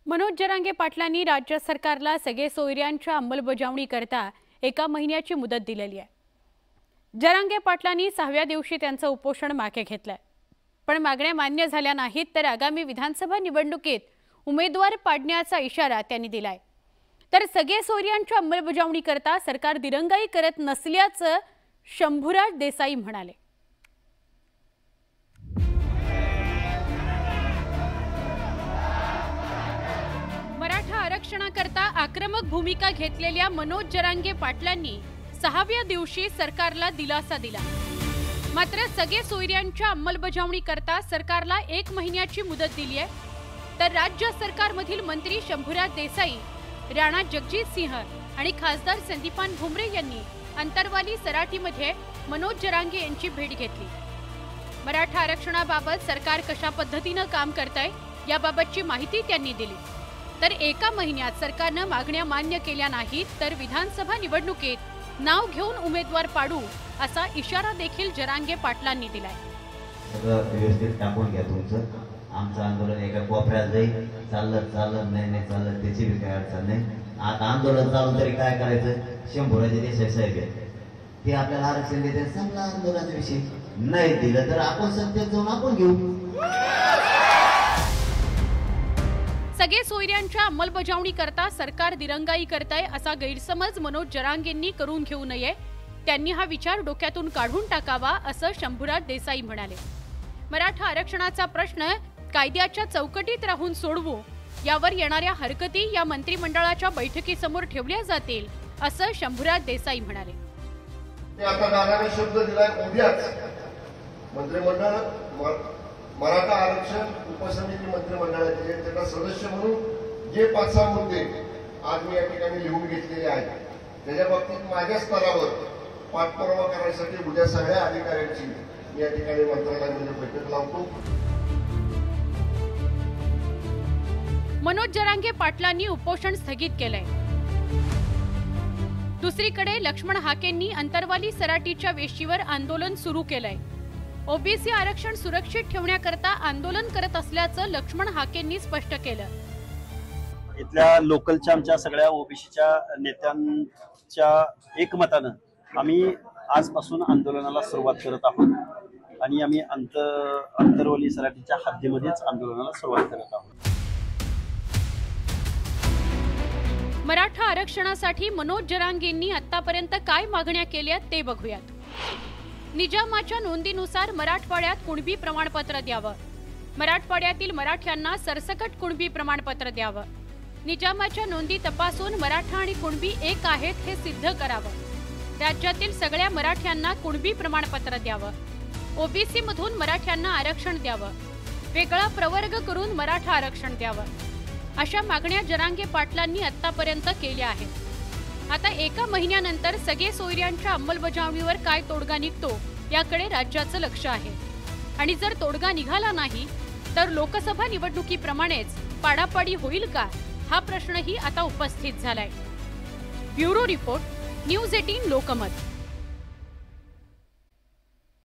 मनोज जरांगे पाटलांनी राज्य सरकारला सगळे सोयऱ्यांच्या अंमलबजावणी करता 1 महिन्याची मुदत दिलेली आहे। जरांगे पाटलांनी 6व्या दिवशी त्यांचं उपोषण मागे घेतलंय, पण मागण्या मान्य झाल्या नाहीत तर आगामी विधानसभा निवडणुकीत उमेदवार पाडण्याचा इशारा त्यांनी दिलाय। तर सगळे सोयऱ्यांच्या अंमलबजावणी करता सरकार दिरंगाई करत नसल्याचं शंभूराज देसाई म्हणाले। मराठा आरक्षणाकरता आक्रमक भूमिका घेतलेल्या मनोज जरांगे पाटलांनी 6व्या दिवशी सरकारला दिलासा दिला। मात्र सगळे सोयऱ्यांच्या अंमलबजावणी करता सरकारला 1 महिन्याची मुदत दिली आहे। तर राज्य सरकारमधील मंत्री शंभूराज देसाई, राणा जगजित सिंह आणि खासदार संदीपान भुमरे यांनी अंतरवाली सराटीमध्ये मनोज जरांगे यांची भेट घेतली। मराठा आरक्षणाबाबत सरकार कशा पद्धतीने काम करतंय याबाबतची माहिती त्यांनी दिली। तर 1 महिन्यात सरकारने मागण्या मान्य केल्या नाहीत तर विधानसभा निवडणुकीत नाव घेऊन उमेदवार पाडू असा इशारा देखील जरांगे पाटलांनी दिलाय। सगळं व्यवस्थित टाकून घ्या तुमचं, आमचं आंदोलन एका कोपऱ्यात जाईल, चाललं नाही चाललं त्याची बी काय अडचण नाही। आता आंदोलन चालून तरी काय करायचं, शंभूराज देसाई साहेब ते आपल्याला आरक्षण देते, संपला आंदोलनाचा विषय। नाही दिलं तर आपण सत्तेत जाऊन आपण घेऊ। सगळे सोयऱ्यांच्या अंमलबजावणी करता सरकार दिरंगाई करताय असा गैरसमज मनोज जरांगेंनी करून घेऊ नये, त्यांनी हा विचार डोक्यातून काढून टाकावा असं शंभूराज देसाई म्हणाले। मराठा आरक्षणाचा प्रश्न कायद्याच्या चौकटीत राहून सोडवू, यावर येणाऱ्या हरकती या मंत्रिमंडळाच्या बैठकीसमोर ठेवल्या जातील असं शंभूराज देसाई म्हणाले। आता दादाने शब्द दिलाय, उद्याच मंत्रिमंडळ मराठा आरक्षण उपसमिती मंत्रिमंडळाचे त्यांना सदस्य म्हणून जे 5-6 मुद्दे आज मी या ठिकाणी लिहून घेतलेले आहेत, त्याच्या बाबतीत माझ्या स्तरावर पाठपुरावा करण्यासाठी उद्या सगळ्या अधिकाऱ्यांची मी या ठिकाणी मंत्रालयामध्ये बैठक लावतो। मनोज जरांगे पाटलांनी उपोषण स्थगित केलंय। दुसरीकडे लक्ष्मण हाकेंनी अंतरवाली सराटीच्या वेशीवर आंदोलन सुरू केलंय। ओबीसी आरक्षण सुरक्षित ठेवण्याकरता आंदोलन करत असल्याचं लक्ष्मण हाकेंनी स्पष्ट केलं। इथल्या लोकलच्या आमच्या सगळ्या ओबीसीच्या नेत्यांच्या एकमतानं आम्ही आजपासून आंदोलनाला सुरुवात करत आहोत आणि आम्ही अंतरवाली सराटीच्या हद्दीमध्येच आंदोलनाला सुरुवात करत आहोत। मराठा आरक्षणासाठी मनोज जरांगेंनी आतापर्यंत काय मागण्या केल्या ते बघूयात। निजामाच्या नोंदीनुसार मराठवाड्यात कुणबी प्रमाणपत्र द्यावं, मराठवाड्यातील मराठ्यांना सरसकट कुणबी प्रमाणपत्र द्यावं, निजामाच्या नोंदी तपासून मराठा आणि कुणबी एक आहेत हे सिद्ध करावं, राज्यातील सगळ्या मराठ्यांना कुणबी प्रमाणपत्र द्यावं, ओबीसी मधून मराठ्यांना आरक्षण द्यावं, वेगळा प्रवर्ग करून मराठा आरक्षण द्यावं, अशा मागण्या जरांगे पाटलांनी आतापर्यंत केल्या आहेत। आता 1 महिन्यानंतर सगळे सोयऱ्यांच्या अंमलबजावणीवर काय तोडगा निघतो याकडे राज्याचं लक्ष आहे आणि जर तोडगा निघाला नाही तर लोकसभा निवडणुकीप्रमाणेच पाडापाडी होईल का हा प्रश्नही आता उपस्थित झालाय। Bureau report, news 18 Lokmat.